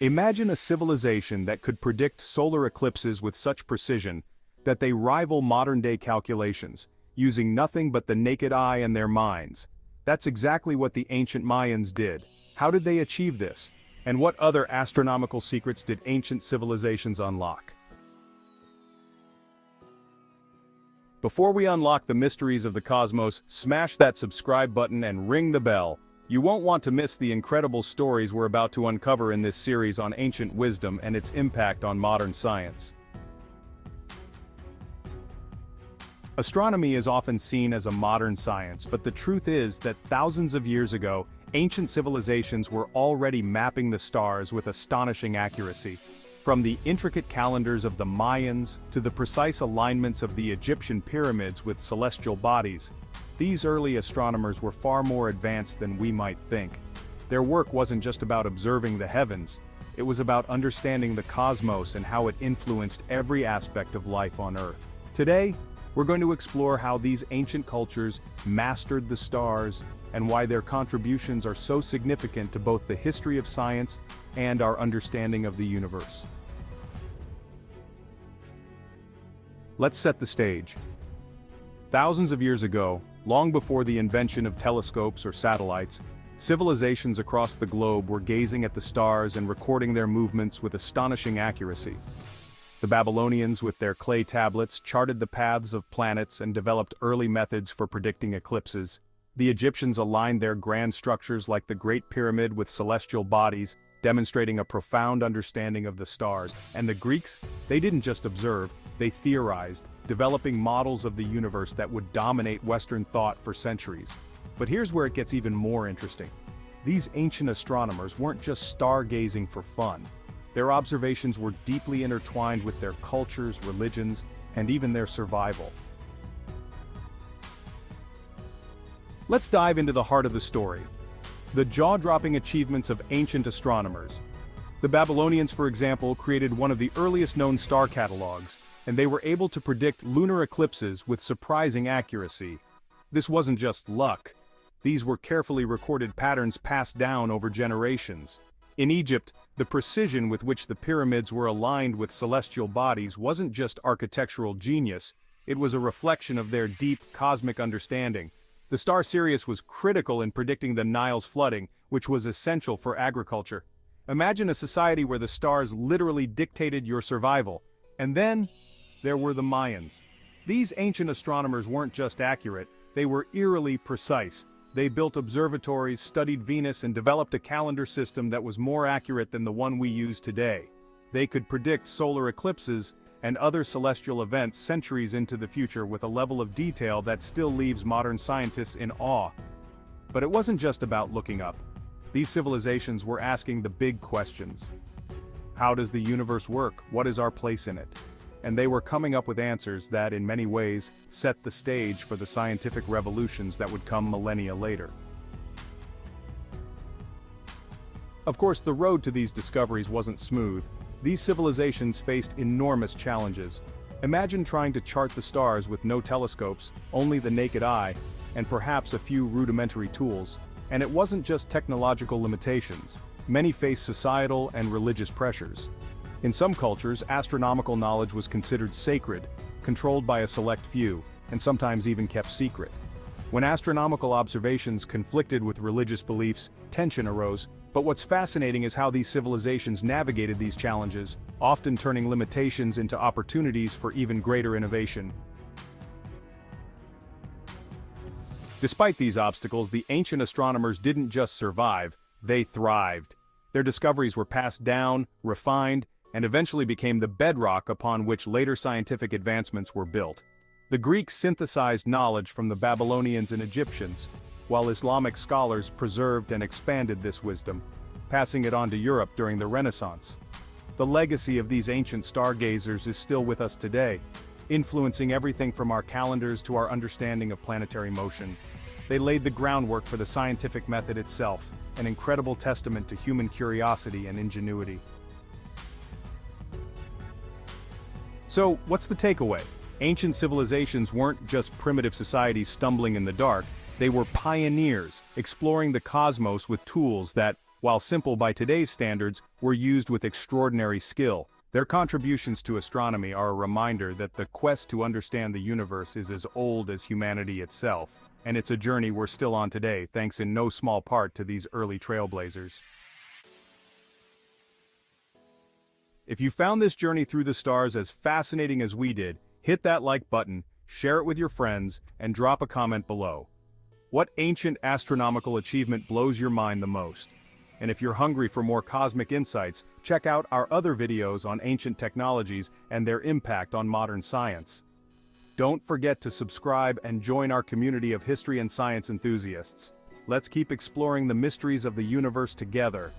Imagine a civilization that could predict solar eclipses with such precision that they rival modern-day calculations, using nothing but the naked eye and their minds. That's exactly what the ancient Mayans did. How did they achieve this? And what other astronomical secrets did ancient civilizations unlock? Before we unlock the mysteries of the cosmos, smash that subscribe button and ring the bell. You won't want to miss the incredible stories we're about to uncover in this series on ancient wisdom and its impact on modern science. Astronomy is often seen as a modern science, but the truth is that thousands of years ago, ancient civilizations were already mapping the stars with astonishing accuracy. From the intricate calendars of the Mayans to the precise alignments of the Egyptian pyramids with celestial bodies, these early astronomers were far more advanced than we might think. Their work wasn't just about observing the heavens, it was about understanding the cosmos and how it influenced every aspect of life on Earth. Today, we're going to explore how these ancient cultures mastered the stars and why their contributions are so significant to both the history of science and our understanding of the universe. Let's set the stage. Thousands of years ago, long before the invention of telescopes or satellites, civilizations across the globe were gazing at the stars and recording their movements with astonishing accuracy. The Babylonians, with their clay tablets, charted the paths of planets and developed early methods for predicting eclipses. The Egyptians aligned their grand structures like the Great Pyramid with celestial bodies, demonstrating a profound understanding of the stars. And the Greeks, they didn't just observe, they theorized, developing models of the universe that would dominate Western thought for centuries. But here's where it gets even more interesting. These ancient astronomers weren't just stargazing for fun. Their observations were deeply intertwined with their cultures, religions, and even their survival. Let's dive into the heart of the story. The jaw-dropping achievements of ancient astronomers. The Babylonians, for example, created one of the earliest known star catalogs, and they were able to predict lunar eclipses with surprising accuracy. This wasn't just luck. These were carefully recorded patterns passed down over generations. In Egypt, the precision with which the pyramids were aligned with celestial bodies wasn't just architectural genius, it was a reflection of their deep cosmic understanding. The star Sirius was critical in predicting the Nile's flooding, which was essential for agriculture. Imagine a society where the stars literally dictated your survival. And then, there were the Mayans. These ancient astronomers weren't just accurate, they were eerily precise. They built observatories, studied Venus, and developed a calendar system that was more accurate than the one we use today. They could predict solar eclipses and other celestial events centuries into the future with a level of detail that still leaves modern scientists in awe. But it wasn't just about looking up. These civilizations were asking the big questions. How does the universe work? What is our place in it? And they were coming up with answers that, in many ways, set the stage for the scientific revolutions that would come millennia later. Of course, the road to these discoveries wasn't smooth. These civilizations faced enormous challenges. Imagine trying to chart the stars with no telescopes, only the naked eye, and perhaps a few rudimentary tools. And it wasn't just technological limitations. Many faced societal and religious pressures. In some cultures, astronomical knowledge was considered sacred, controlled by a select few, and sometimes even kept secret. When astronomical observations conflicted with religious beliefs, tension arose. But what's fascinating is how these civilizations navigated these challenges, often turning limitations into opportunities for even greater innovation. Despite these obstacles, the ancient astronomers didn't just survive, they thrived. Their discoveries were passed down, refined, and eventually became the bedrock upon which later scientific advancements were built. The Greeks synthesized knowledge from the Babylonians and Egyptians, while Islamic scholars preserved and expanded this wisdom, passing it on to Europe during the Renaissance. The legacy of these ancient stargazers is still with us today, influencing everything from our calendars to our understanding of planetary motion. They laid the groundwork for the scientific method itself, an incredible testament to human curiosity and ingenuity. So, what's the takeaway? Ancient civilizations weren't just primitive societies stumbling in the dark, they were pioneers, exploring the cosmos with tools that, while simple by today's standards, were used with extraordinary skill. Their contributions to astronomy are a reminder that the quest to understand the universe is as old as humanity itself, and it's a journey we're still on today, thanks in no small part to these early trailblazers. If you found this journey through the stars as fascinating as we did, hit that like button, share it with your friends, and drop a comment below. What ancient astronomical achievement blows your mind the most? And if you're hungry for more cosmic insights, check out our other videos on ancient technologies and their impact on modern science. Don't forget to subscribe and join our community of history and science enthusiasts. Let's keep exploring the mysteries of the universe together.